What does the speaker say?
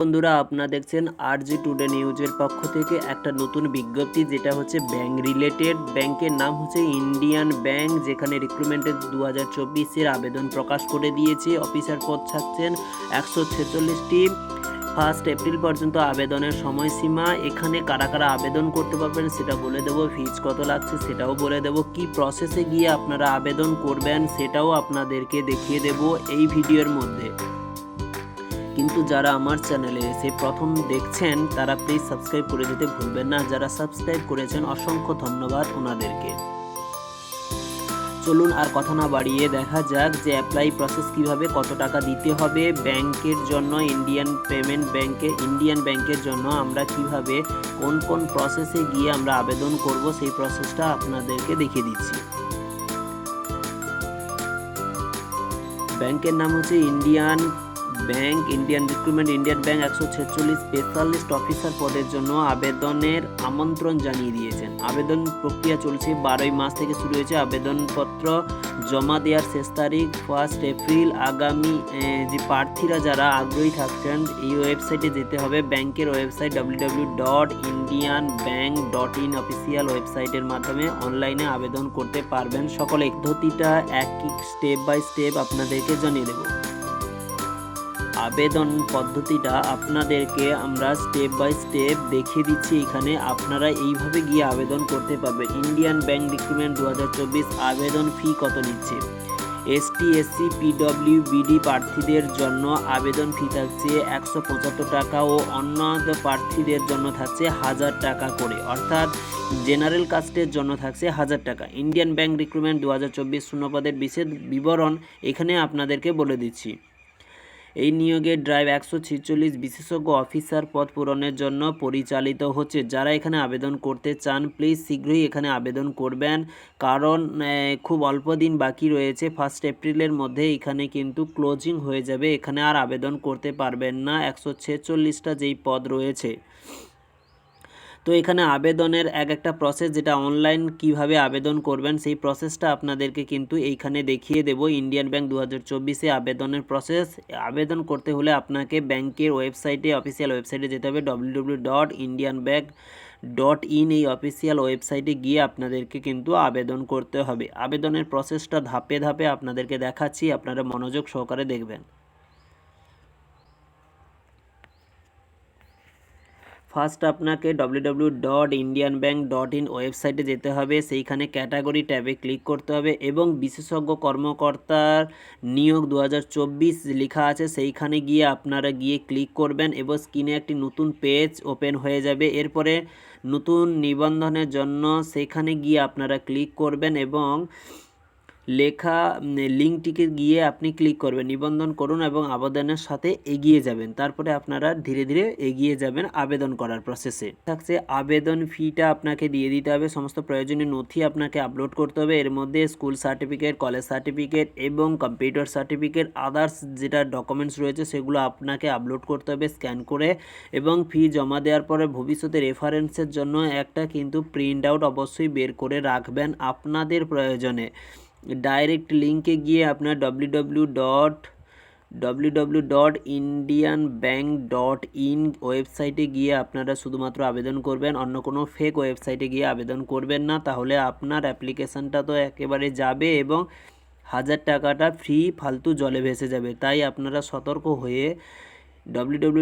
বন্ধুরা, আপনারা দেখছেন আরজি টুডে নিউজের পক্ষ থেকে একটা নতুন বিজ্ঞপ্তি, যেটা হচ্ছে ব্যাংক রিলেটেড। ব্যাংকের নাম হচ্ছে ইন্ডিয়ান ব্যাংক, যেখানে রিক্রুটমেন্টের 2024-এর আবেদন প্রকাশ করে দিয়েছে। অফিসার পদ থাকছেন 146টি। 1 এপ্রিল পর্যন্ত আবেদনের সময়সীমা। এখানে কারা কারা আবেদন করতে পারবেন সেটা বলে দেবো, ফিজ কত লাগছে সেটাও বলে দেবো, কি প্রসেসে গিয়ে আপনারা আবেদন করবেন সেটাও আপনাদেরকে দেখিয়ে দেব এই ভিডিওর মধ্যে। কিন্তু যারা আমার চ্যানেলে এসে প্রথম দেখছেন তারা প্লিজ সাবস্ক্রাইব করে দিতে ভুলবেন না। যারা সাবস্ক্রাইব করেছেন অসংখ্য ধন্যবাদ ওনাদেরকে। চলুন আর কথা না বাড়িয়ে দেখা যাক যে অ্যাপ্লাই প্রসেস কিভাবে, কত টাকা দিতে হবে ব্যাংকের জন্য। ইন্ডিয়ান ব্যাংকের জন্য আমরা কিভাবে কোন কোন প্রসেসে গিয়ে আমরা আবেদন করব সেই প্রসেসটা আপনাদেরকে দেখিয়ে দিচ্ছি। ব্যাংকের নাম হচ্ছে Indian recruitment Indian bank. 146 specialist officer পদের জন্য আবেদনের আমন্ত্রণ জানিয়ে দিয়েছেন। আবেদন প্রক্রিয়া চলছে, 12 মাস থেকে শুরু হয়েছে। আবেদনপত্র জমা দেওয়ার শেষ তারিখ 1 এপ্রিল। আগামী যে প্রার্থীরা যারা আগ্রহী থাকছেন এই ওয়েবসাইটে যেতে হবে, ব্যাংকের ওয়েবসাইট www.indianbank.in অফিসিয়াল ওয়েবসাইটের মাধ্যমে অনলাইনে আবেদন করতে পারবেন। সকল পদ্ধতিটা এক স্টেপ বাই স্টেপ আপনাদেরকে জানিয়ে দেব। আবেদন পদ্ধতিটা আপনাদেরকে আমরা স্টেপ বাই স্টেপ দেখিয়ে দিচ্ছি। এখানে আপনারা এইভাবে গিয়ে আবেদন করতে পারবেন। ইন্ডিয়ান ব্যাংক রিক্রুটমেন্ট 2024 আবেদন ফি কত নিচ্ছে? ST SC PWBD প্রার্থীদের জন্য আবেদন ফি থাকছে 175 টাকা ও অন্য প্রার্থীদের জন্য থাকছে 1000 টাকা করে, অর্থাৎ জেনারেল কাস্টের জন্য থাকছে 1000 টাকা। ইন্ডিয়ান ব্যাংক রিক্রুটমেন্ট 2024 শূন্যপদের বিশেষ বিবরণ এখানে আপনাদেরকে বলে দিচ্ছি। এই নিয়োগের ড্রাইভ 146 বিশেষজ্ঞ অফিসার পদ পূরণের জন্য পরিচালিত হচ্ছে। যারা এখানে আবেদন করতে চান প্লিজ শীঘ্রই এখানে আবেদন করবেন, কারণ খুব অল্প দিন বাকি রয়েছে। 1 এপ্রিলের মধ্যে এখানে কিন্তু ক্লোজিং হয়ে যাবে, এখানে আর আবেদন করতে পারবেন না 146টা যেই পদ রয়েছে। তো এখানে আবেদনের একটা প্রসেস, যেটা অনলাইন কিভাবে আবেদন করবেন সেই প্রসেসটা আপনাদেরকে কিন্তু এইখানে দেখিয়ে দেব। ইন্ডিয়ান ব্যাংক 2024-এ আবেদনের প্রসেস। আবেদন করতে হলে আপনাকে ব্যাংকের ওয়েবসাইটে, অফিসিয়াল ওয়েবসাইটে যেতে হবে www.indianbank.in এই অফিসিয়াল ওয়েবসাইটে গিয়ে আপনাদেরকে কিন্তু আবেদন করতে হবে। আবেদনের প্রসেসটা ধাপে ধাপে আপনাদেরকে দেখাচ্ছি, আপনারা মনোযোগ সহকারে দেখবেন। ফার্স্ট আপনাকে www.indianbank.in ওয়েবসাইটে যেতে হবে, সেইখানে ক্যাটাগরি ট্যাবে ক্লিক করতে হবে এবং বিশেষজ্ঞ কর্মকর্তার নিয়োগ 2024 লেখা আছে, সেইখানে গিয়ে আপনারা ক্লিক করবেন এবং স্ক্রিনে একটি নতুন পেজ ওপেন হয়ে যাবে। এরপরে নতুন নিবন্ধনের জন্য সেখানে গিয়ে আপনারা ক্লিক করবেন এবং লেখা লিঙ্কটিকে গিয়ে আপনি ক্লিক করবেন, নিবন্ধন করুন এবং আবেদনের সাথে এগিয়ে যাবেন। তারপরে আপনারা ধীরে ধীরে এগিয়ে যাবেন আবেদন করার প্রসেসে। থাকছে আবেদন ফিটা আপনাকে দিয়ে দিতে হবে। সমস্ত প্রয়োজনীয় নথি আপনাকে আপলোড করতে হবে। এর মধ্যে স্কুল সার্টিফিকেট, কলেজ সার্টিফিকেট এবং কম্পিউটার সার্টিফিকেট, আদার্স যেটা ডকুমেন্টস রয়েছে সেগুলো আপনাকে আপলোড করতে হবে স্ক্যান করে। এবং ফি জমা দেওয়ার পরে ভবিষ্যতে রেফারেন্সের জন্য একটা কিন্তু প্রিন্ট আউট অবশ্যই বের করে রাখবেন আপনাদের প্রয়োজনে। ডাইরেক্ট লিঙ্কে গিয়ে আপনার www.indianbank.in ওয়েবসাইটে গিয়ে আপনারা শুধুমাত্র আবেদন করবেন, অন্য কোনো ফেক ওয়েবসাইটে গিয়ে আবেদন করবেন না, তাহলে আপনার অ্যাপ্লিকেশানটা তো একেবারে যাবে এবং 1000 টাকাটা ফ্রি ফালতু জলে ভেসে যাবে। তাই আপনারা সতর্ক হয়ে www